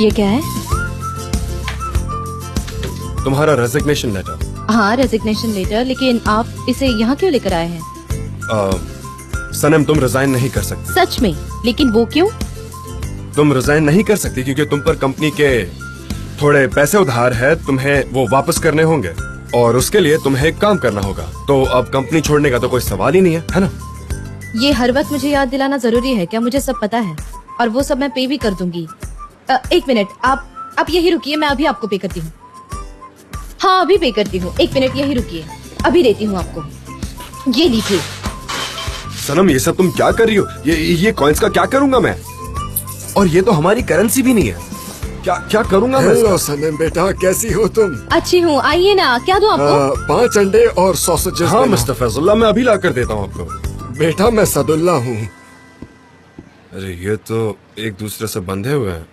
ये क्या है? तुम्हारा रेजिग्नेशन लेटर। हाँ, रेजिग्नेशन लेटर, लेकिन आप इसे यहाँ क्यों लेकर आए हैं? सनम, तुम रिजाइन नहीं कर सकती। सच में? लेकिन वो क्यों? तुम रिजाइन नहीं कर सकती क्योंकि तुम पर कंपनी के थोड़े पैसे उधार है, तुम्हें वो वापस करने होंगे और उसके लिए तुम्हें एक काम करना होगा। तो अब कंपनी छोड़ने का तो कोई सवाल ही नहीं है ना? ये हर वक्त मुझे याद दिलाना जरूरी है क्या? मुझे सब पता है और वो सब मैं पे भी कर दूंगी। एक मिनट, आप यही रुकिए, मैं अभी आपको पे करती हूँ। हाँ, अभी पे करती हूँ। एक मिनट यही रुकिए, अभी देती हूँ आपको। ये लीजिए। सनम, ये सब तुम क्या कर रही हो? ये कॉइन्स का क्या करूंगा मैं? और ये तो हमारी करेंसी भी नहीं है। क्या करूंगा मैं? हेलो सनम बेटा, कैसी हो तुम? अच्छी हूँ, आइए ना। क्या दूँ आपको? 5 अंडे और सॉसेजेस। हाँ मिस्टर फैजुल्ला, मैं अभी ला कर देता हूँ आपको। बेटा, मैं सदुल्ला हूँ। अरे ये तो एक दूसरे से बंधे हुए हैं।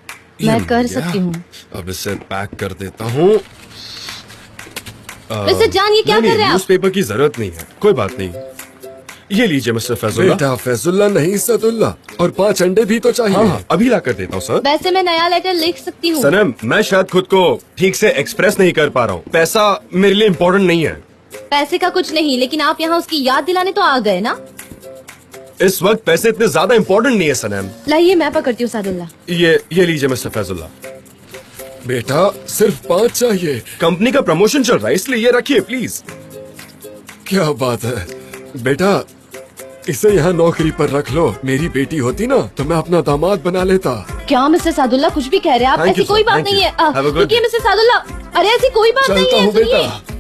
मैं कर सकती हूँ। अब इसे पैक कर देता हूँ। मिस्टर जान, ये क्या कर रहे हैं आप? न्यूज़पेपर की जरूरत नहीं है, कोई बात नहीं। ये लीजिए मिस्टर फैजुल्ला। बेटा, फैजुल्ला नहीं सदुल्ला। और 5 अंडे भी तो चाहिए। हाँ, अभी ला कर देता हूँ सर। वैसे मैं नया लेटर लिख सकती हूँ। सनम, मैं शायद खुद को ठीक से एक्सप्रेस नहीं कर पा रहा हूँ। पैसा मेरे लिए इम्पोर्टेंट नहीं है। पैसे का कुछ नहीं, लेकिन आप यहाँ उसकी याद दिलाने तो आ गए ना। इस वक्त पैसे इतने ज्यादा इम्पोर्टेंट नहीं है सनम। लाइए, मैं पकड़ती हूँ सादुल्ला। ये लीजिए मिस्टर फैजुल्ला। बेटा, सिर्फ 5 चाहिए। कंपनी का प्रमोशन चल रहा है, इसलिए ये रखिए प्लीज। क्या बात है बेटा, इसे यहाँ नौकरी पर रख लो। मेरी बेटी होती ना तो मैं अपना दामाद बना लेता। क्या मिस्टर सादुल्ला कुछ भी कह रहे हैं आप? Thank ऐसी you, कोई sir. बात Thank नहीं you. है। Have a good रुकिए day. मिस्टर सादुल्ला, अरे ऐसी कोई बात नहीं चलता है। हूँ सुनिए। बेटा।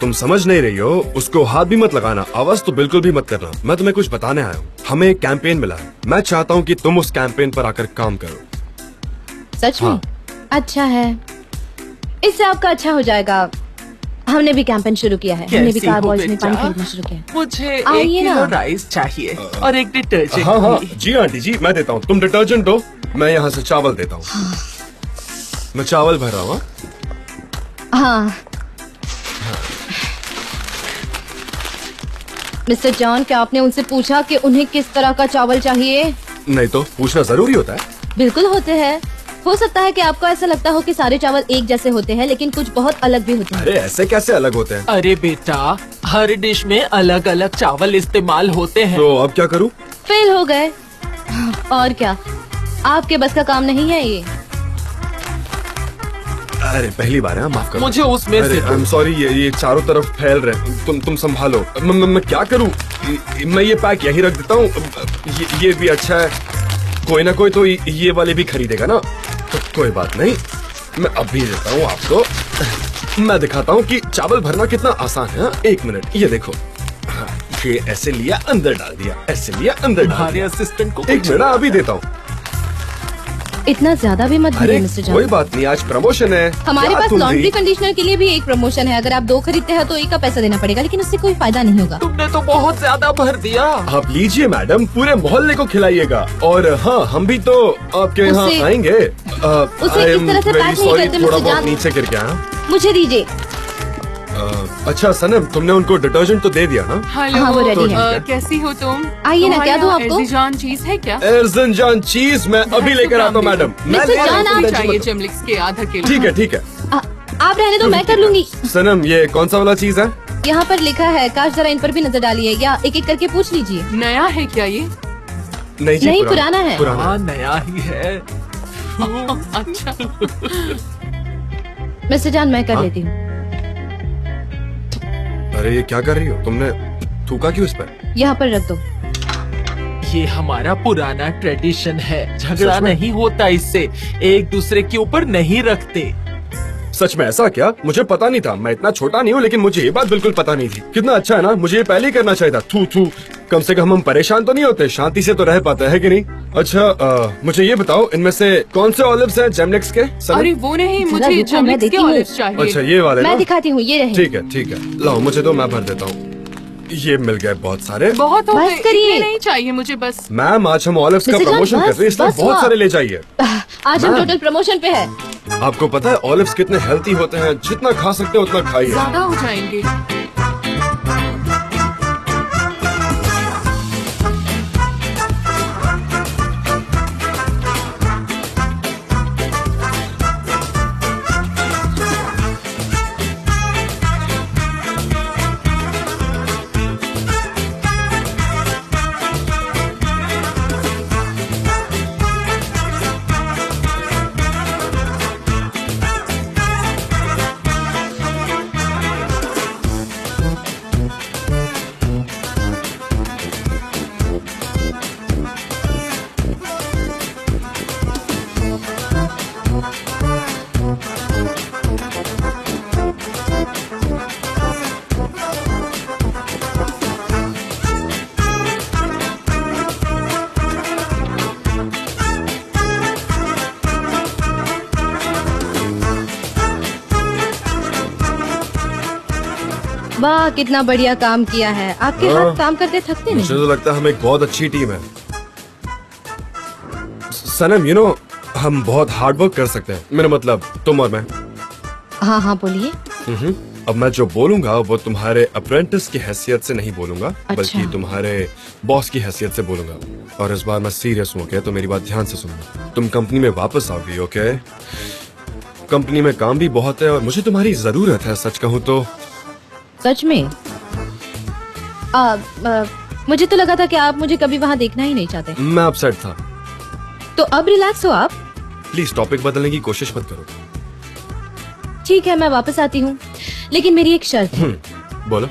तुम समझ नहीं रही हो, उसको हाथ भी मत लगाना, आवाज तो बिल्कुल भी मत करना। मैं तुम्हें कुछ बताने आया हूँ। हमें एक कैंपेन मिला है, मैं चाहता हूँ कि तुम उस कैंपेन पर आकर काम करो। सच में? हाँ। अच्छा है, इससे आपका अच्छा हो जाएगा। हमने भी कैंपेन शुरू किया है। हमने भी कार बॉयज में पानी खरीदना शुरू किया है। मुझे 1 आइए ना। किलो राइस चाहिए और एक डिटर्जेंट। हाँ, जी आंटी जी, मैं देता हूँ। तुम डिटर्जेंट दो, मैं यहाँ से चावल देता हूँ। मैं चावल भर रहा हूँ। हाँ। मिस्टर जॉन, क्या आपने उनसे पूछा कि उन्हें किस तरह का चावल चाहिए? नहीं तो पूछना जरूरी होता है। बिल्कुल होते हैं। हो सकता है कि आपको ऐसा लगता हो कि सारे चावल एक जैसे होते हैं, लेकिन कुछ बहुत अलग भी होते हैं। अरे ऐसे कैसे अलग होते हैं? अरे बेटा, हर डिश में अलग अलग चावल इस्तेमाल होते हैं। तो अब क्या करूँ? फेल हो गए। और क्या, आपके बस का काम नहीं है ये। अरे पहली बार है, माफ करो। मुझे उसमें अरे से आई एम सॉरी, ये चारों तरफ फैल रहे। तुम संभालो। मैं क्या करूँ? मैं ये पैक यहीं रख देता हूँ। ये भी अच्छा है, कोई ना कोई तो ये वाले भी खरीदेगा ना, तो कोई बात नहीं। मैं अभी देता हूँ आपको। मैं दिखाता हूँ कि चावल भरना कितना आसान है। 1 मिनट, ये देखो। हाँ, ये ऐसे लिया, अंदर डाल दिया, ऐसे लिया, अंदर डाल हमारे दिया। असिस्टेंट को 1 मिनट, अभी देता हूँ। इतना ज्यादा भी मत अरे भरिए मिस्टर कोई जॉन। बात नहीं, आज प्रमोशन है। हमारे क्या पास तुम लॉन्ड्री भी? कंडीशनर के लिए भी एक प्रमोशन है। अगर आप 2 खरीदते हैं तो 1 का पैसा देना पड़ेगा, लेकिन उससे कोई फायदा नहीं होगा। तुमने तो बहुत ज्यादा भर दिया। आप लीजिए मैडम, पूरे मोहल्ले को खिलाइएगा। और हाँ, हम भी तो आपके यहाँ उसे- आएंगे। उसे इस तरह से पैक नहीं करते, थोड़ा मिस्टर बहुत जान। नीचे गिर गया। मुझे दीजिए। अच्छा सनम, तुमने उनको डिटर्जेंट तो दे दिया ना? हाँ, वो हेलो, रेडी है। कैसी हो तुम? आइए ना, क्या दूं आपको? एर्जिजान चीज है क्या? एर्जन जान चीज मैं अभी लेकर आता हूँ मैडम। मैं मिस्टर ले रहा जान, हूँ, आप टेंशन चाहिए मत चिमलिक्स के आधा किलो। लो। ठीक है। आप रहने दो, मैं कर लूंगी। सनम, ये कौन सा वाला चीज है? यहाँ पर लिखा है, काश जरा इन पर भी नजर डालिए, या एक एक करके पूछ लीजिए। नया है क्या ये? नहीं जी, नहीं, पुराना है। हाँ, नया ही है। अच्छा, मिस्टर जान, मैं कर हाँ? लेती हूँ। अरे ये क्या कर रही हो तुमने? थूका क्यों इस पर? यहाँ पर रख दो। ये हमारा पुराना ट्रेडिशन है, झगड़ा सच में? नहीं होता इससे, एक दूसरे के ऊपर नहीं रखते। सच में ऐसा क्या? मुझे पता नहीं था। मैं इतना छोटा नहीं हूँ, लेकिन मुझे ये बात बिल्कुल पता नहीं थी। कितना अच्छा है ना, मुझे ये पहले ही करना चाहिए था। थू थू, कम से कम हम परेशान तो नहीं होते, शांति से तो रह पाते हैं कि नहीं? अच्छा मुझे ये बताओ, इनमें से कौन से ऑलिव्स हैं जेमनेक्स के? सनम? अरे वो नहीं, जरा मुझे रुको, मैं जेमनेक्स के देती हूँ। ऑलिव्स चाहिए। अच्छा ये वाले मैं ना? दिखाती हूँ, ये रहे। ठीक है, लाओ मुझे दो, मैं भर देता हूँ। ये मिल गए बहुत सारे। बहुत हो बस गए, करिए। इतने नहीं चाहिए मुझे बस। मैम आज हम ऑलिव्स का मिस्टर जॉन, प्रमोशन कर रहे हैं, इसलिए बस बहुत हुआ। सारे ले जाइए। आज हम मैम। टोटल प्रमोशन पे है। आपको पता है ऑलिव्स कितने हेल्थी होते हैं? जितना खा सकते हैं उतना खाइए। ज्यादा हो जाएंगे। वाह, कितना बढ़िया काम किया है। आपके हाँ। हाथ काम करते थकते मुझे नहीं। तो लगता है हम एक बहुत अच्छी टीम है। सनम यू नो, हम बहुत हार्ड वर्क कर सकते हैं। मेरा मतलब तुम और मैं। हाँ हाँ बोलिए। अब मैं जो बोलूंगा वो तुम्हारे अप्रेंटिस की हैसियत से नहीं बोलूंगा, अच्छा। बल्कि तुम्हारे बॉस की हैसियत से बोलूंगा। और इस बार मैं सीरियस हूँ, ओके? तो मेरी बात ध्यान से सुनो। तुम कंपनी में वापस आओगी, ओके? कंपनी में काम भी बहुत है और मुझे तुम्हारी जरूरत है, सच कहूँ तो। सच में? मुझे तो लगा था कि आप मुझे कभी वहाँ देखना ही नहीं चाहते। मैं अपसेट था। तो अब रिलैक्स हो आप। प्लीज टॉपिक बदलने की कोशिश मत करो। ठीक है, मैं वापस आती हूँ, लेकिन मेरी एक शर्त है। बोलो।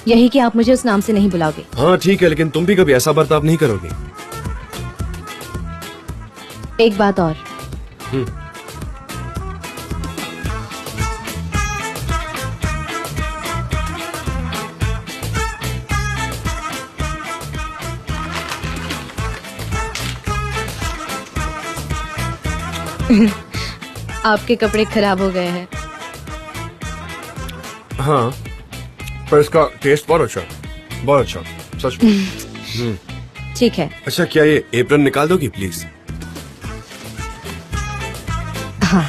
यही कि आप मुझे उस नाम से नहीं बुलाओगे। हाँ ठीक है, लेकिन तुम भी कभी ऐसा बर्ताव नहीं करोगी। एक बात और। आपके कपड़े खराब हो गए हैं। हाँ, पर इसका टेस्ट बहुत अच्छा है, बहुत अच्छा, सच में। ठीक है। अच्छा क्या ये एप्रन निकाल दोगी प्लीज? हाँ।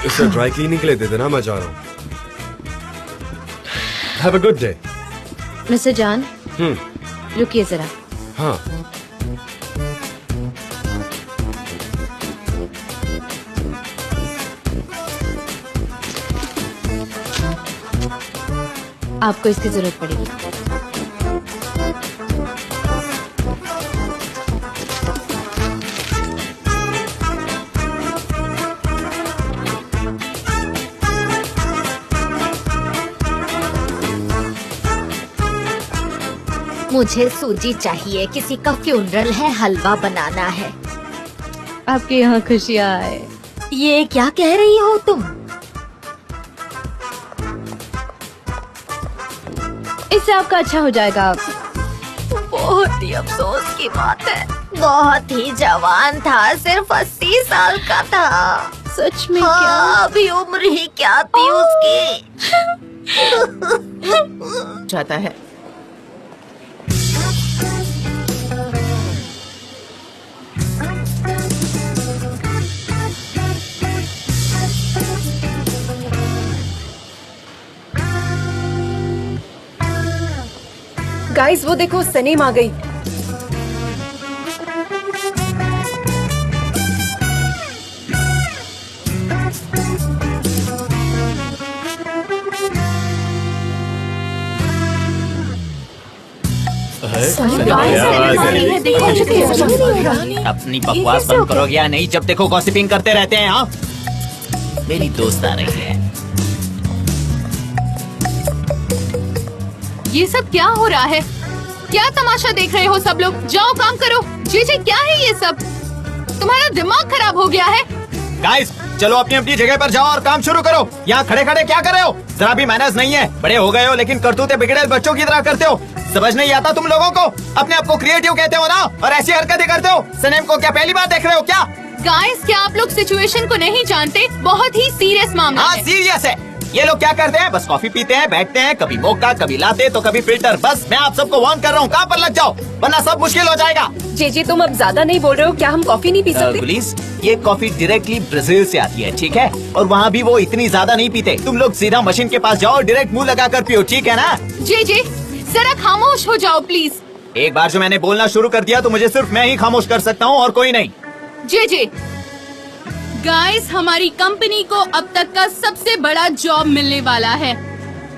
इसे ड्राई क्लीनिंग के लिए दे देना, मैं जा रहा हूँ। Have a good day. Mister जान, रुकिए जरा। हाँ। आपको इसकी जरूरत पड़ेगी। मुझे सूजी चाहिए, किसी का फ्यूनरल है, हलवा बनाना है। आपके यहाँ खुशियाँ आए। ये क्या कह रही हो तुम? इससे आपका अच्छा हो जाएगा। बहुत ही अफसोस की बात है। बहुत ही जवान था, सिर्फ 80 साल का था। सच में? क्या? हाँ, अभी उम्र ही क्या थी उसकी। जाता है। गाइस वो देखो, सनीम आ गई। अपनी बकवास बंद करोगे या नहीं? जब देखो गॉसिपिंग करते रहते हैं। हाँ, मेरी दोस्त आ रही है। ये सब क्या हो रहा है? क्या तमाशा देख रहे हो सब लोग? जाओ काम करो। जी क्या है ये सब? तुम्हारा दिमाग खराब हो गया है? गाइस चलो अपनी अपनी जगह पर जाओ और काम शुरू करो। यहाँ खड़े खड़े क्या कर रहे हो? जरा भी मैनर्स नहीं है। बड़े हो गए हो लेकिन करतूतें बिगड़े बच्चों की तरह करते हो। समझ नहीं आता तुम लोगों को? अपने आप को क्रिएटिव कहते हो ना, और ऐसी हरकतें करते हो। सनेम को क्या पहली बार देख रहे हो क्या? गाइस क्या आप लोग सिचुएशन को नहीं जानते? बहुत ही सीरियस मामला हाँ है। सीरियस है। ये लोग क्या करते हैं? बस कॉफी पीते हैं, बैठते हैं, कभी मौका, कभी लाते तो कभी फिल्टर। बस मैं आप सबको वार्न कर रहा हूँ, काम पर लग जाओ वरना सब मुश्किल हो जाएगा। जे तुम अब ज्यादा नहीं बोल रहे हो? क्या हम कॉफी नहीं पी सकते? गुलीस, ये कॉफी डायरेक्टली ब्राजील से आती है, ठीक है? और वहाँ भी वो इतनी ज्यादा नहीं पीते। तुम लोग सीधा मशीन के पास जाओ और डायरेक्ट मुंह लगा कर पियो, ठीक है ना? जी जरा खामोश हो जाओ प्लीज। एक बार जो मैंने बोलना शुरू कर दिया तो मुझे सिर्फ मैं ही खामोश कर सकता हूँ और कोई नहीं। जी गाइस हमारी कंपनी को अब तक का सबसे बड़ा जॉब मिलने वाला है।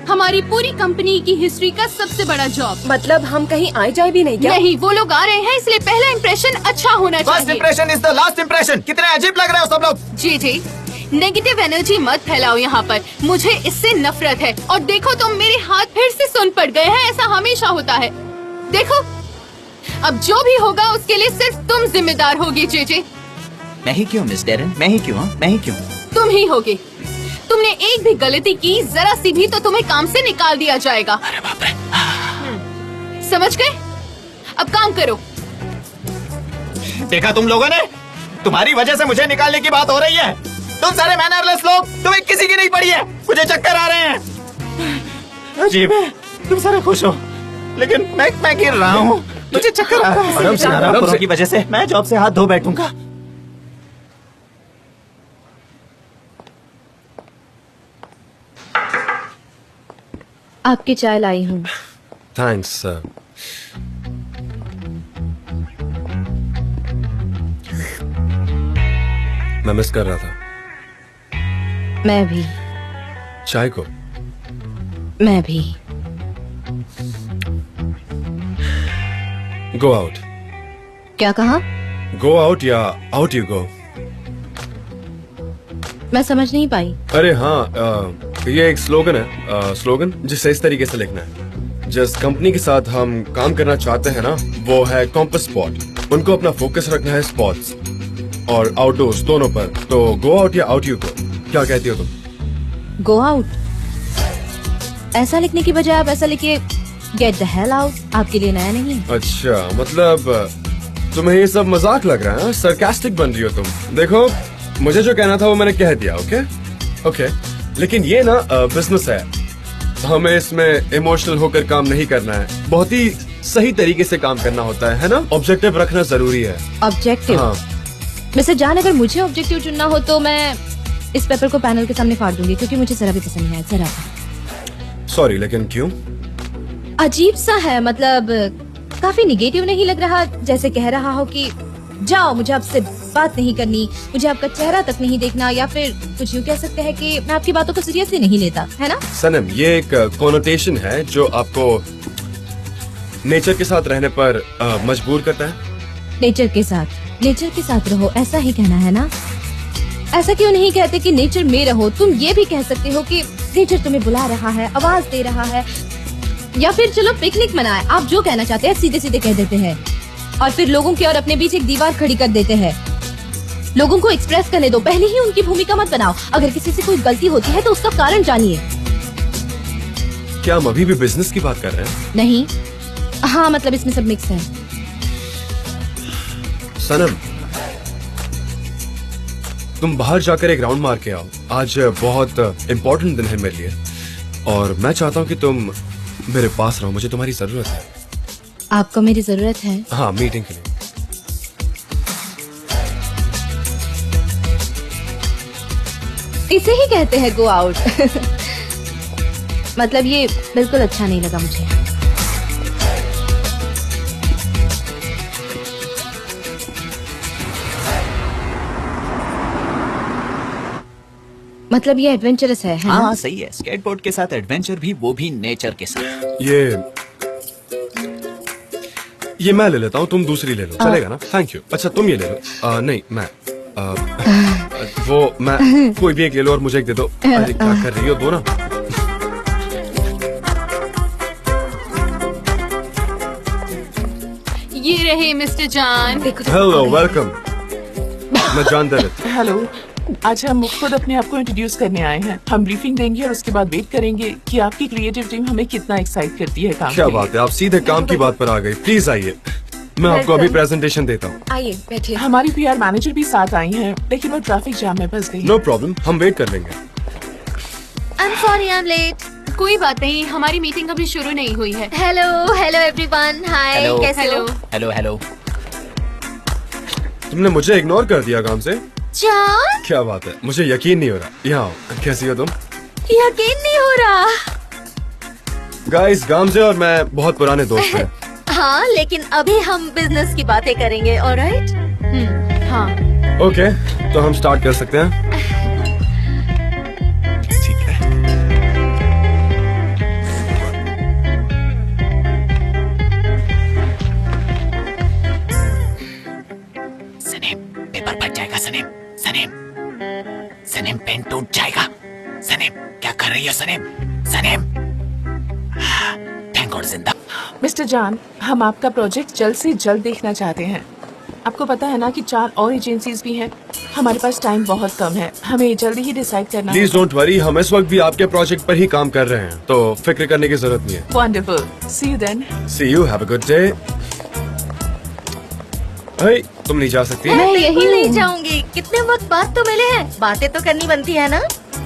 हमारी पूरी कंपनी की हिस्ट्री का सबसे बड़ा जॉब। मतलब हम कहीं आए जाए भी नहीं क्या? नहीं, वो लोग आ रहे हैं इसलिए पहला इम्प्रेशन अच्छा होना फर्स्ट चाहिए। Impression is the last impression. कितने अजीब लग रहे हो सब लोग। जी नेगेटिव एनर्जी मत फैलाओ यहाँ पर। मुझे इससे नफरत है। और देखो तुम मेरे हाथ फिर से सुन पड़ गए हैं। ऐसा हमेशा होता है। देखो अब जो भी होगा उसके लिए सिर्फ तुम जिम्मेदार होगी। जे मैं ही क्यों मिस डेरन? मैं ही क्यों? मैं ही क्यों? तुम ही होगे। तुमने एक भी गलती की जरा सी भी तो तुम्हें काम से निकाल दिया जाएगा। अरे बाप रे। समझ गए? अब काम करो। देखा तुम लोगों ने? तुम्हारी वजह से मुझे निकालने की बात हो रही है। तुम सारे मैनरलेस लोग, तुम्हें किसी की नहीं पड़ी है। मुझे चक्कर आ रहे हैं। अजीब है, तुम सारे खुश हो लेकिन मैं गिर रहा हूँ। मुझे चक्कर आ रहा है। आराम से। की वजह से मैं जॉब से हाथ धो बैठूंगा। आपकी चाय लाई हूँ। Thanks sir. मैं मिस कर रहा था। मैं भी। चाय को? मैं भी। Go out. क्या कहा? गो आउट या आउट यू गो? मैं समझ नहीं पाई। अरे हाँ, ये एक स्लोगन है। स्लोगन जिसे इस तरीके से लिखना है। जिस कंपनी के साथ हम काम करना चाहते हैं ना, वो है कॉम्पस स्पॉट। उनको अपना फोकस रखना है स्पॉट्स और आउटडोर्स दोनों पर। तो गो आउट या आउट यू गो, क्या कहती हो तुम? Go out. ऐसा लिखने की बजाय आप ऐसा लिखिए गेट द हेल आउट। आपके लिए नया नहीं है। अच्छा, मतलब तुम्हें ये सब मजाक लग रहा है? सरकास्टिक बन रही हो तुम। देखो, मुझे जो कहना था वो मैंने कह दिया। ओके। लेकिन ये ना बिजनेस है। हमें इसमें इमोशनल होकर काम नहीं करना है। बहुत ही सही तरीके से काम करना होता है ना? ऑब्जेक्टिव रखना जरूरी है। ऑब्जेक्टिव? हाँ। वैसे जान, अगर मुझे ऑब्जेक्टिव चुनना हो तो मैं इस पेपर को पैनल के सामने फाड़ दूंगी, क्योंकि मुझे जरा भी पसंद नहीं आया। जरा भी। सॉरी, लेकिन क्यों? अजीब सा है। मतलब काफी निगेटिव नहीं लग रहा? जैसे कह रहा हो कि जाओ, मुझे आपसे बात नहीं करनी, मुझे आपका चेहरा तक नहीं देखना, या फिर कुछ यूँ कह सकते हैं कि मैं आपकी बातों को सीरियसली नहीं लेता, है ना? सनम, ये एक कॉनोटेशन है जो आपको नेचर के साथ रहने पर मजबूर करता है। नेचर के साथ रहो, ऐसा ही कहना है ना? ऐसा क्यों नहीं कहते कि नेचर में रहो? तुम ये भी कह सकते हो कि नेचर तुम्हें बुला रहा है, आवाज दे रहा है, या फिर चलो पिकनिक मनाए। आप जो कहना चाहते हैं सीधे सीधे कह देते हैं और फिर लोगों के और अपने बीच एक दीवार खड़ी कर देते हैं। लोगों को एक्सप्रेस करने दो, पहले ही उनकी भूमिका मत बनाओ। अगर किसी से कोई गलती होती है तो उसका कारण जानिए। क्या हम अभी भी बिजनेस की बात कर रहे हैं? नहीं, हाँ, मतलब इसमें सब मिक्स है। सनम, तुम बाहर जाकर एक राउंड मार के आओ। आज बहुत इम्पोर्टेंट दिन है मेरे लिए और मैं चाहता हूँ कि तुम मेरे पास रहो। मुझे तुम्हारी जरूरत है। आपको मेरी जरूरत है? हाँ, मीटिंग के लिए। इसे ही कहते हैं गो आउट। मतलब ये बिल्कुल अच्छा नहीं लगा मुझे। मतलब ये एडवेंचरस है ना? हाँ सही है। स्केटबोर्ड के साथ एडवेंचर भी, वो भी नेचर के साथ। ये मैं ले लेता हूँ, तुम दूसरी ले लो, चलेगा ना? Thank you. अच्छा तुम ये ले लो। नहीं, मैं वो मैं कोई भी एक ले लो और मुझे एक दे दो। अरे क्या कर रही हो? दो ना। ये रहे मिस्टर जान। Hello, welcome. मैं जान दरित। हेलो, आज हम खुद अपने आप को इंट्रोड्यूस करने आए हैं। हम ब्रीफिंग देंगे और उसके बाद वेट करेंगे कि आपकी क्रिएटिव टीम हमें कितना एक्साइट करती है काम क्या के लिए। बात है, आप सीधे काम की बात पर आ गई। प्लीज आइए, मैं आपको अभी प्रेजेंटेशन देता हूँ। आइए बैठिए। हमारी पीआर मैनेजर भी साथ आई हैं, लेकिन वो ट्रैफिक जाम में फंस गई। नो प्रॉब्लम, हम वेट कर लेंगे। I'm sorry I'm late. कोई बात नहीं, हमारी मीटिंग अभी शुरू नहीं हुई है। हेलो एवरीवन, हाय, Hello. कैसे हो? हेलो। हेलो। तुमने मुझे इग्नोर कर दिया काम से। जान, क्या बात है, मुझे यकीन नहीं हो रहा। यहाँ आओ। कैसी हो तुम? यकीन नहीं हो रहा। गाइस, गामजे और मैं बहुत पुराने दोस्त हैं। हाँ, लेकिन अभी हम बिजनेस की बातें करेंगे, ऑलराइट? हाँ। ओके, तो हम स्टार्ट कर सकते हैं। ठीक है। सनेम, पेपर फट जाएगा। सनेम, सनेम, सनेम, पेन टूट जाएगा। सनेम, क्या कर रही हो सनेम? सनेम, थैंक गॉड जिंदा। मिस्टर जान, हम आपका प्रोजेक्ट जल्द से जल्द देखना चाहते हैं। आपको पता है ना कि 4 और एजेंसीज भी हैं। हमारे पास टाइम बहुत कम है, हमें जल्दी ही डिसाइड करना है। प्लीज डोंट वरी, हम इस वक्त भी आपके प्रोजेक्ट पर ही काम कर रहे हैं, तो फिक्र करने की जरूरत नहीं है। Wonderful, see you then. See you, have a good day. Hey, तुम नहीं जा सकती? मैं यही बिल्कुल नहीं हूँ। जाऊंगी। कितने वक्त बाद तो मिले हैं, बातें तो करनी बनती है ना।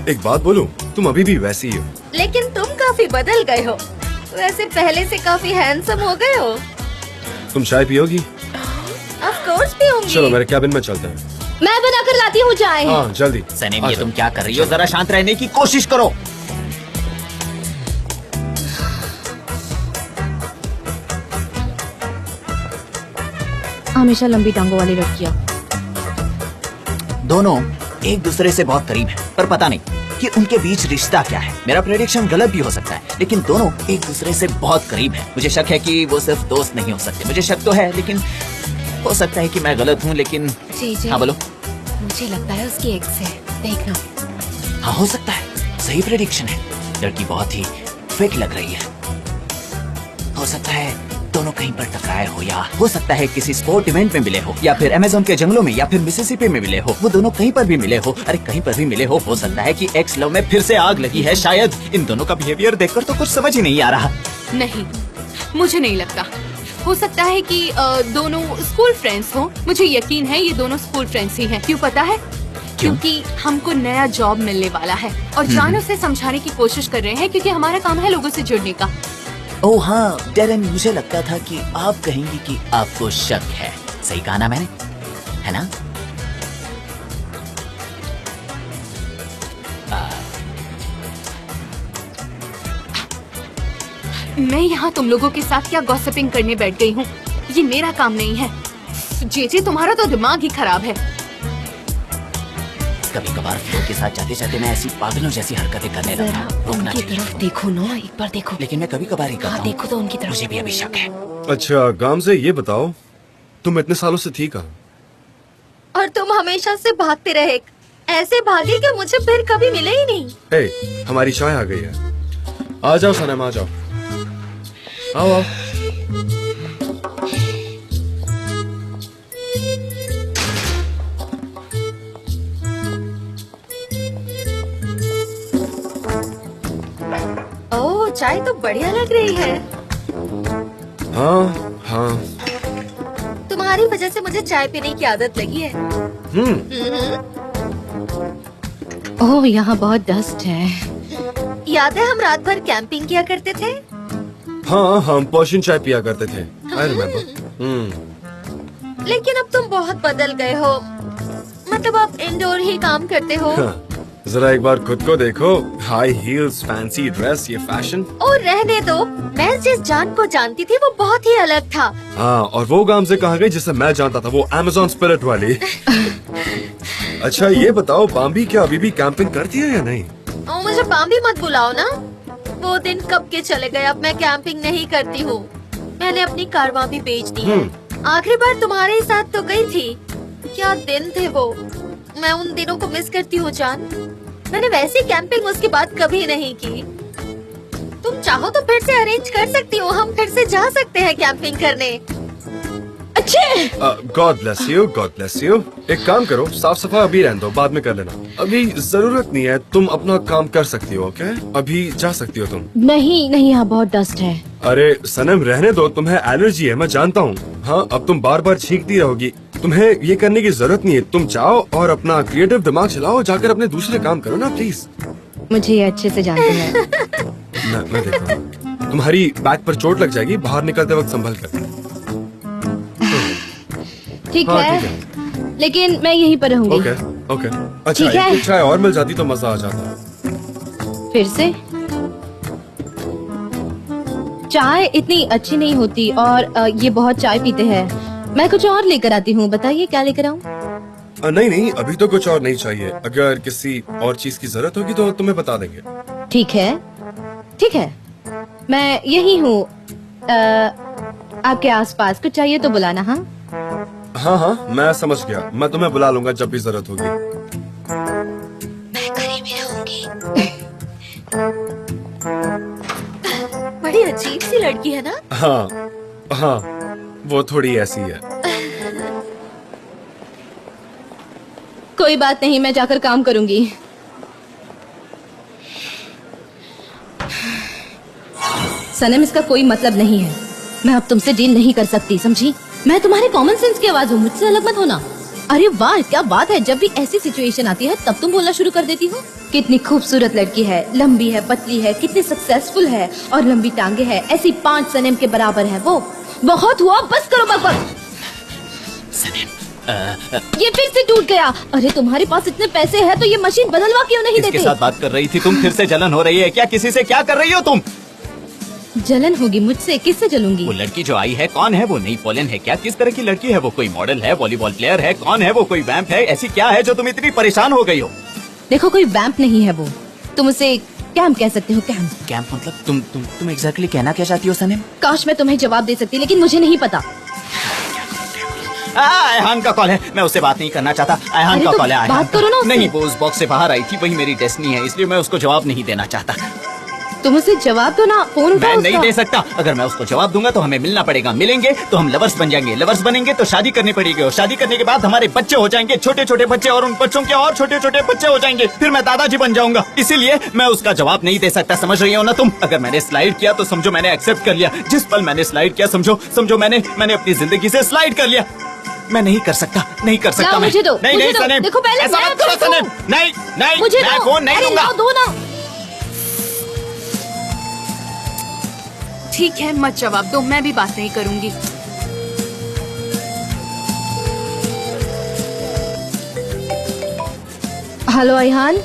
एक बात बोलूं, तुम अभी भी वैसी ही हो। लेकिन तुम काफी बदल गए हो। वैसे पहले से काफी हैंडसम हो गए हो। तुम चाय पियोगी? ऑफ कोर्स भी होंगी। चलो मेरे कैबिन में चलते हैं। मैं बनाकर लाती हूँ चाय। हाँ, जल्दी। सनेम, आ ये जाओ। तुम क्या कर रही हो? जरा शांत रहने की कोशिश करो। हमेशा लंबी टांगों वाली लड़कियाँ। दोनों एक दूसरे से बहुत करीब हैं, पर पता नहीं कि उनके बीच रिश्ता क्या है। मेरा प्रेडिक्शन गलत भी हो सकता है, लेकिन दोनों एक दूसरे से बहुत करीब हैं। मुझे शक है कि वो सिर्फ दोस्त नहीं हो सकते। मुझे शक तो है, लेकिन हो सकता है कि मैं गलत हूँ। लेकिन जी, हाँ, बोलो। मुझे लगता है उसकी एक्स है, देखना। हाँ, हो सकता है। सही प्रेडिक्शन है। लड़की बहुत ही फिट लग रही है। हो सकता है दोनों कहीं पर टकराए हो, या हो सकता है किसी स्पोर्ट इवेंट में मिले हो, या फिर अमेज़न के जंगलों में, या फिर मिसिसिपी में मिले हो। वो दोनों कहीं पर भी मिले हो। अरे कहीं पर भी मिले हो। हो सकता है कि एक्स लव में फिर से आग लगी है। शायद इन दोनों का बिहेवियर देखकर तो कुछ समझ ही नहीं आ रहा। नहीं, मुझे नहीं लगता। हो सकता है कि दोनों स्कूल फ्रेंड्स हो। मुझे यकीन है ये दोनों स्कूल फ्रेंड्स ही हैं। क्यों पता है? क्योंकि हमको नया जॉब मिलने वाला है और जान उसे समझाने की कोशिश कर रहे हैं, क्योंकि हमारा काम है लोगों से जुड़ने का। ओह हाँ डेरन, मुझे लगता था कि आप कहेंगी कि आपको शक है। सही कहा ना मैंने, है ना? मैं यहाँ तुम लोगों के साथ क्या गॉसिपिंग करने बैठ गई हूँ। ये मेरा काम नहीं है। जेजे, तुम्हारा तो दिमाग ही खराब है। कभी कभार फ्लो के साथ जाते जाते मैं ऐसी पागलों जैसी हरकतें करने लगता हूँ। रोकना उनकी चाहिए, तरफ देखो ना, एक बार देखो। लेकिन मैं कभी कभार ही करता हाँ, हूँ। देखो तो उनकी तरफ। मुझे भी अभी शक है। अच्छा गाम से ये बताओ, तुम इतने सालों से थी कहाँ? और तुम हमेशा से भागते रहे। ऐसे भागे कि मुझे फिर कभी मिले ही नहीं। हे, हमारी चाय आ गई है। आ जाओ सनम, आ जाओ। आओ आओ। ओह, चाय तो बढ़िया लग रही है। हाँ हाँ। तुम्हारी वजह से मुझे चाय पीने की आदत लगी है। ओह, यहाँ बहुत डस्ट है। याद है हम रात भर कैंपिंग किया करते थे? हाँ, हम पोर्शन चाय पिया करते थे। I remember. लेकिन अब तुम बहुत बदल गए हो। मतलब आप इंडोर ही काम करते हो। हाँ, जरा एक बार खुद को देखो। हाई हील्स, फैंसी ड्रेस, ये फैशन। और रहने दो, मैं जिस जान को जानती थी वो बहुत ही अलग था। हाँ, और वो गाम से कहाँ गई जिसे मैं जानता था, वो अमेज़न स्पिरिट वाली। अच्छा ये बताओ, बाम्बी क्या अभी भी कैंपिंग करती है या नहीं? और मुझे बाम्बी मत बुलाओ ना। वो दिन कब के चले गए। अब मैं कैंपिंग नहीं करती हूँ। मैंने अपनी कारवां भी बेच दी है। आखिरी बार तुम्हारे साथ तो गई थी। क्या दिन थे वो। मैं उन दिनों को मिस करती हूँ जान। मैंने वैसी कैंपिंग उसके बाद कभी नहीं की। तुम चाहो तो फिर से अरेंज कर सकती हो। हम फिर से जा सकते हैं कैंपिंग करने। अच्छे। God bless you, God bless you. एक काम करो, साफ सफाई अभी रहने दो, बाद में कर लेना। अभी जरूरत नहीं है, तुम अपना काम कर सकती हो। ओके, अभी जा सकती हो तुम। नहीं नहीं, यहाँ बहुत डस्ट है। अरे सनम रहने दो, तुम्हें एलर्जी है, मैं जानता हूँ। हाँ, अब तुम बार बार छींकती रहोगी, तुम्हें ये करने की जरूरत नहीं है। तुम जाओ और अपना क्रिएटिव दिमाग चलाओ, जाकर अपने दूसरे काम करो ना प्लीज। मुझे ये अच्छे से जानते हैं। मैं देख रहा हूँ, तुम्हारी बैक पर चोट लग जाएगी, बाहर निकलते वक्त संभल कर। ठीक हाँ, है, ठीक लेकिन मैं यहीं पर रहूंगी। Okay okay. अच्छा, ठीक है। एक चाय और मिल जाती तो मजा आ जाता। फिर से चाय इतनी अच्छी नहीं होती और ये बहुत चाय पीते हैं। मैं कुछ और लेकर आती हूँ, बताइए क्या लेकर आऊँ? नहीं नहीं, अभी तो कुछ और नहीं चाहिए। अगर किसी और चीज की जरूरत होगी तो तुम्हें बता देंगे। ठीक है, ठीक है, मैं यही हूँ। आपके आसपास कुछ चाहिए तो बुलाना। हाँ हाँ हाँ, मैं समझ गया, मैं तुम्हें बुला लूंगा जब भी जरूरत होगी। मैं करीब ही रहूंगी। बड़ी अजीब सी लड़की है ना? हाँ हाँ, वो थोड़ी ऐसी है। कोई बात नहीं, मैं जाकर काम करूंगी। सनम, इसका कोई मतलब नहीं है। मैं अब तुमसे डील नहीं कर सकती, समझी? मैं तुम्हारे कॉमन सेंस की आवाज हूँ, मुझसे अलग मत होना। अरे वाह, क्या बात है, जब भी ऐसी सिचुएशन आती है तब तुम बोलना शुरू कर देती हो। कितनी खूबसूरत लड़की है, लंबी है, पतली है, कितनी सक्सेसफुल है और लंबी टांगे है, ऐसी 5 सनम के बराबर है वो। बहुत हुआ, बस करो बकवास। ये फिर से टूट गया। अरे तुम्हारे पास इतने पैसे हैं तो ये मशीन बदलवा क्यों नहीं किसके देते? साथ बात कर रही थी तुम? फिर से जलन हो रही है क्या? किसी से क्या कर रही हो तुम? जलन होगी मुझसे, किससे जलूंगी? वो लड़की जो आई है कौन है? वो नई पोलन है क्या? किस तरह की लड़की है वो? कोई मॉडल है, वॉलीबॉल प्लेयर है, कौन है वो? कोई वैम्प है? ऐसी क्या है जो तुम इतनी परेशान हो गई हो? देखो, कोई वैम्प नहीं है वो, तुम उसे कैम्प कह सकते हो। कैम्प? कैंप मतलब? तुम एग्जैक्टली कहना क्या चाहती हो सनम? काश मैं तुम्हें जवाब दे सकती, लेकिन मुझे नहीं पता। आयहान का कॉल है, मैं उससे बात नहीं करना चाहता। आयहान अरे का तो कॉल है। आयहान बात करो ना उससे। नहीं, वो उस बॉक्स से बाहर आई थी, वही मेरी डेस्टिनी है, इसलिए मैं उसको जवाब नहीं देना चाहता। तुम उसे जवाब दो ना, फोन उठाओ मैं नहीं उसका। दे सकता। अगर मैं उसको जवाब दूंगा तो हमें मिलना पड़ेगा, मिलेंगे तो हम लवर्स बन जाएंगे, लवर्स बनेंगे तो शादी करनी पड़ेगी, और शादी करने के बाद हमारे बच्चे हो जाएंगे, छोटे छोटे बच्चे, और उन बच्चों के और छोटे छोटे बच्चे हो जाएंगे, फिर मैं दादाजी बन जाऊंगा। इसीलिए मैं उसका जवाब नहीं दे सकता, समझ रही हो ना तुम? अगर मैंने स्लाइड किया तो समझो मैंने एक्सेप्ट कर लिया। जिस पल मैंने स्लाइड किया समझो मैंने अपनी जिंदगी से स्लाइड कर लिया। मैं नहीं कर सकता, नहीं कर सकता। लाओ, मैं मुझे दो, नहीं मुझे नहीं दो। सनम, देखो, पहले ऐसा मैं मत करो खुश सनम। हूँ। नहीं नहीं, मुझे मैं दो। फोन नहीं अरे दूंगा। लाओ, दो ना। ठीक है, मत जवाब दो, मैं भी बात नहीं करूंगी। हेलो आयहान,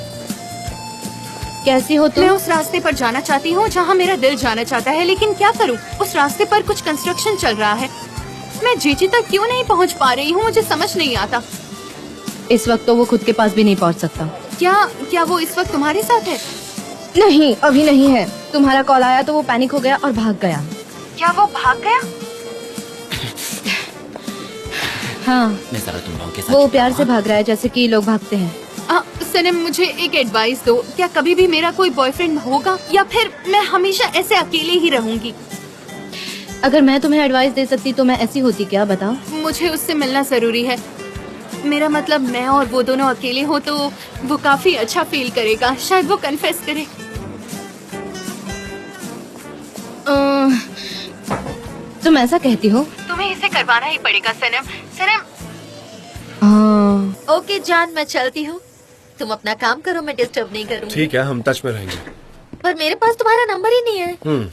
कैसी हो मैं तुम? उस रास्ते पर जाना चाहती हूँ जहाँ मेरा दिल जाना चाहता है, लेकिन क्या करूँ? उस रास्ते पर कुछ कंस्ट्रक्शन चल रहा है। मैं जीजी तक क्यों नहीं पहुँच पा रही हूँ, मुझे समझ नहीं आता। इस वक्त तो वो खुद के पास भी नहीं पहुंच सकता। क्या वो इस वक्त तुम्हारे साथ है? नहीं, अभी नहीं है। तुम्हारा कॉल आया तो वो पैनिक हो गया और भाग गया। क्या वो भाग गया? हाँ, मैं जरा तुम लोगों के साथ वो प्यार से भाग रहा है, जैसे कि लोग भागते हैं। सनम, मुझे एक एडवाइस दो। क्या कभी भी मेरा कोई बॉयफ्रेंड होगा, या फिर मैं हमेशा ऐसे अकेले ही रहूंगी? अगर मैं तुम्हें एडवाइस दे सकती तो मैं ऐसी होती क्या, बताओ? मुझे उससे मिलना जरूरी है। मेरा मतलब, मैं और वो दोनों अकेले हो तो वो काफी अच्छा फील करेगा, शायद वो कन्फेस करे। तुम ऐसा कहती हो? तुम्हें इसे करवाना ही पड़ेगा सनम। हाँ। ओके जान, मैं चलती हूँ। तुम अपना काम करो, मैं डिस्टर्ब नहीं करूँगी। ठीक है, हम टच में रहेंगे। पर मेरे पास तुम्हारा नंबर ही नहीं है।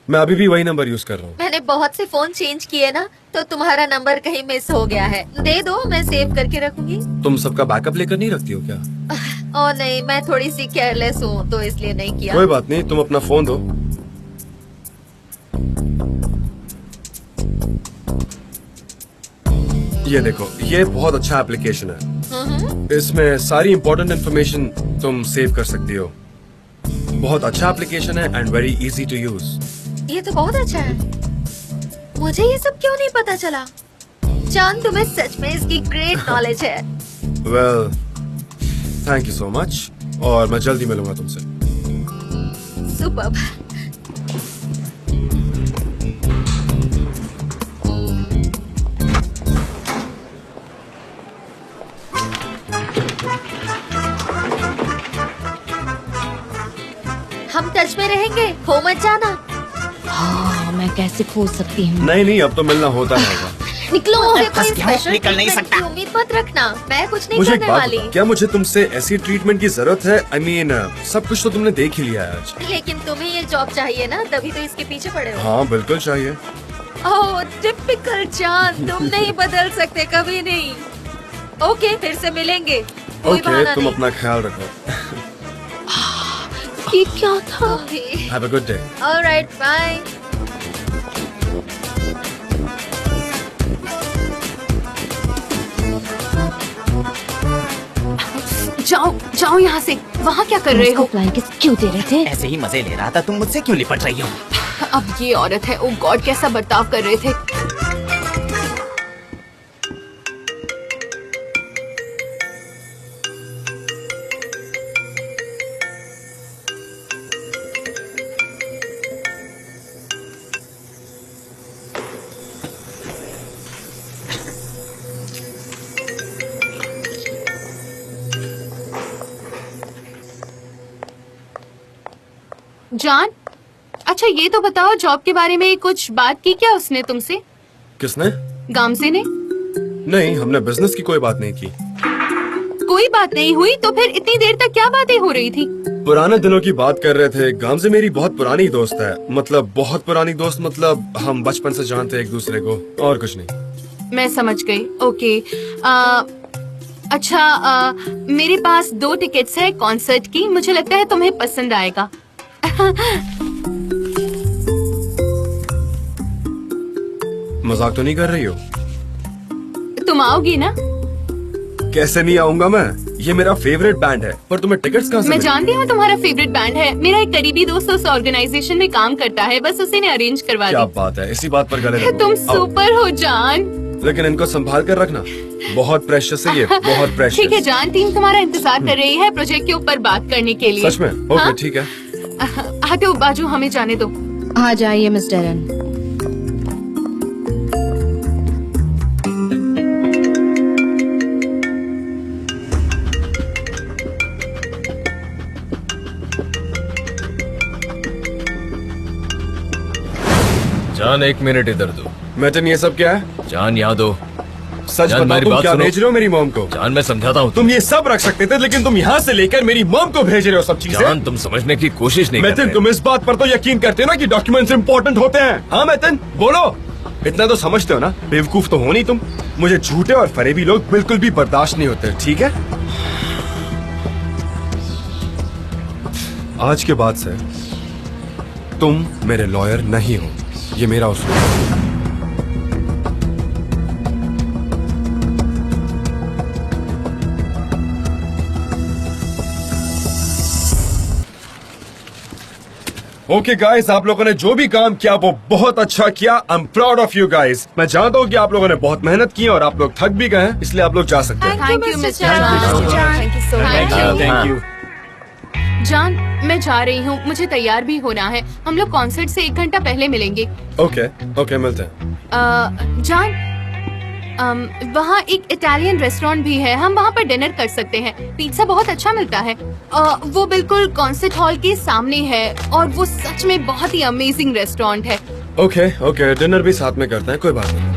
मैं अभी भी वही नंबर यूज कर रहा हूँ। मैंने बहुत से फोन चेंज किए ना, तो तुम्हारा नंबर कहीं मिस हो गया है। दे दो, मैं सेव करके रखूंगी। तुम सबका बैकअप लेकर नहीं रखती हो क्या? और नहीं, मैं थोड़ी सी केयरलेस हूँ तो इसलिए नहीं किया। कोई बात नहीं, तुम अपना फोन दो। ये देखो, ये बहुत अच्छा एप्लीकेशन है। इसमें सारी इम्पोर्टेंट इन्फॉर्मेशन तुम सेव कर सकती हो। बहुत अच्छा एप्लीकेशन है and very easy to use. ये तो बहुत अच्छा है। मुझे ये सब क्यों नहीं पता चला? चांद, तुम्हें सच में इसकी ग्रेट नॉलेज है। Well, thank you so much, और मैं जल्दी मिलूंगा तुमसे। सुपर्ब। रहेंगे, खो मत जाना। हाँ, मैं कैसे खो सकती हूँ? नहीं, अब तो मिलना होता रहेगा। निकलो। मुझसे कोई फंस गया है, स्पेशल निकल नहीं ट्रीटमेंट सकता। की उम्मीद मत रखना, मैं कुछ नहीं मुझे एक करने बात वाली। बताओ, क्या मुझे तुमसे ऐसी ट्रीटमेंट की जरूरत है? I mean, सब कुछ तो तुमने देख ही लिया है आज। लेकिन तुम्हें ये जॉब चाहिए ना, तभी तो इसके पीछे पड़े हो। हाँ बिल्कुल चाहिए। ओह टिपिकल जान, तुम नहीं बदल सकते, कभी नहीं। ओके, फिर से मिलेंगे, कोई ओके, बहाना तुम नहीं। अपना ख्याल रखो। ये क्या था? Have a good day. Alright, bye. जाओ जाओ यहाँ से। वहाँ क्या कर रहे हो? फ्लाइंग किस क्यों दे रहे थे? ऐसे ही मजे ले रहा था, तुम मुझसे क्यों लिपट रही हो? अब ये औरत है, ओ गॉड कैसा बर्ताव कर रहे थे। जान, अच्छा ये तो बताओ, जॉब के बारे में कुछ बात की क्या उसने तुमसे? किसने? गामसे ने? नहीं, हमने बिजनेस की कोई बात नहीं की। कोई बात नहीं हुई तो फिर इतनी देर तक क्या बातें हो रही थी? पुराने दिनों की बात कर रहे थे। गामसे मेरी बहुत पुरानी दोस्त है, मतलब बहुत पुरानी दोस्त, मतलब हम बचपन से जानते हैं एक दूसरे को, और कुछ नहीं। मैं समझ गई। ओके, अच्छा, मेरे पास 2 टिकट्स है कॉन्सर्ट की, मुझे लगता है तुम्हें पसंद आएगा। मजाक तो नहीं कर रही हो? तुम आओगी ना? कैसे नहीं आऊंगा मैं? ये मेरा फेवरेट बैंड है। पर तुम्हें टिकट्स कहाँ से मैं मिली? जानती हूँ तुम्हारा फेवरेट बैंड है। मेरा एक करीबी दोस्त उस ऑर्गेनाइजेशन में काम करता है, बस उसी ने अरेंज करवा क्या दी। बात है, इसी बात पर गले लगो। तुम आओ। सुपर हो जान। लेकिन इनको संभाल कर रखना, बहुत प्रेशियस है ये, बहुत ठीक है प्रेशियस। जान, टीम तुम्हारा इंतजार कर रही है प्रोजेक्ट के ऊपर बात करने के लिए। सच में? ओके, ठीक है। हटो बाजू, हमें जाने दो। आ जाइए मिस डेरन। जान 1 मिनट इधर दो। मैटन, ये सब क्या है? जान यहाँ दो। सच जान, बताओ, मेरी तुम बात क्या सुनो। भेज रहे हो मेरी मॉम को? जान मैं समझाता हूँ। तुम ये सब रख सकते थे, लेकिन तुम यहाँ से लेकर मेरी मॉम को भेज रहे हो सब चीजें। जान तुम समझने की कोशिश नहीं कर मैटन, रहे। तुम इस बात पर तो यकीन करते हो ना कि डॉक्यूमेंट्स इम्पोर्टेंट होते हैं? हाँ मैटन, बोलो। इतना तो समझते हो ना, बेवकूफ तो हो नहीं तुम। मुझे झूठे और फरेबी लोग बिल्कुल भी बर्दाश्त नहीं होते, ठीक है? आज के बाद से तुम मेरे लॉयर नहीं हो, ये मेरा उसूल है। ओके गाइस, आप लोगों ने जो भी काम किया वो बहुत अच्छा किया। I am proud of you guys. मैं जानता हूँ कि आप लोगों ने बहुत मेहनत की है और आप लोग थक भी गए हैं, इसलिए आप लोग जा सकते हैं। Thank you mister Thank you so much. Thank you. जान, मैं जा रही हूँ, मुझे तैयार भी होना है। हम लोग कॉन्सर्ट से 1 घंटा पहले मिलेंगे। ओके ओके, मिलते हैं। जान, वहाँ एक इटालियन रेस्टोरेंट भी है, हम वहाँ पर डिनर कर सकते हैं। पिज्जा बहुत अच्छा मिलता है। वो बिल्कुल कॉन्सर्ट हॉल के सामने है और वो सच में बहुत ही अमेजिंग रेस्टोरेंट है। ओके ओके, डिनर भी साथ में करते हैं, कोई बात नहीं।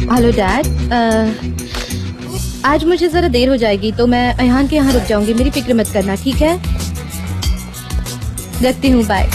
हेलो डैड, आज मुझे जरा देर हो जाएगी तो मैं अयहान के यहाँ रुक जाऊंगी। मेरी फिक्र मत करना, ठीक है? रखती हूँ, बाय।